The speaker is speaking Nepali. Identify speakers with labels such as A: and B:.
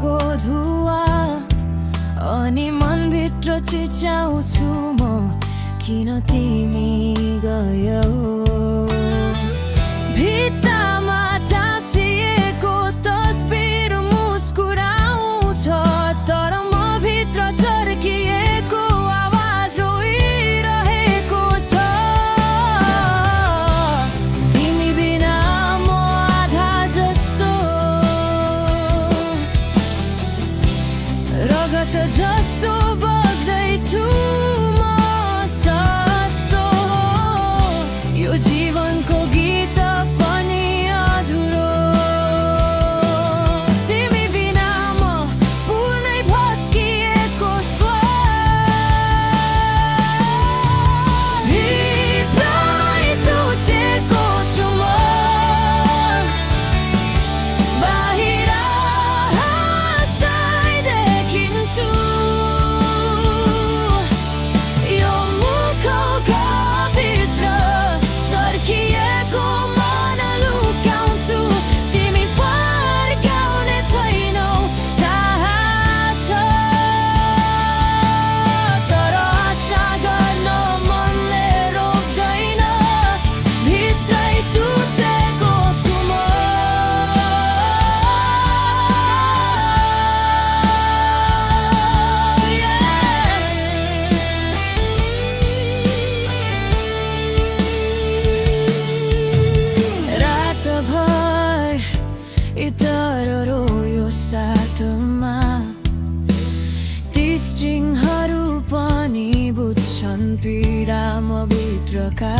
A: को धुवा अनि मनभित्र चिच्याउँछु म किन तिमी गयौ भित्तामा टाँसिएको तस्बिर मुस्कुराउँछ तर म भित्र चर्किएको आवाज रोइरहेको छ तिमी बिना म आधा जस्तो रगत जस्तो बग्दैछु म सस्तो यो जीवनको गीत पनि अधुरो तिमी बिना म पूर्णै भत्किएको भित्रै टुटेको छु म बाहिर हाँस्दै देखिन्छु यो मुखभित्र चर्किएको मन लुकाउँछु तिमी फर्काउने छैनौ थाहा छ तर आशा गर्न मनले रोक्दैन भित्रै टुटेको छु म रातभर इतर रोयो साथमा ती स्ट्रिङहरू पनि बुझ्छन् पीडा म भित्रका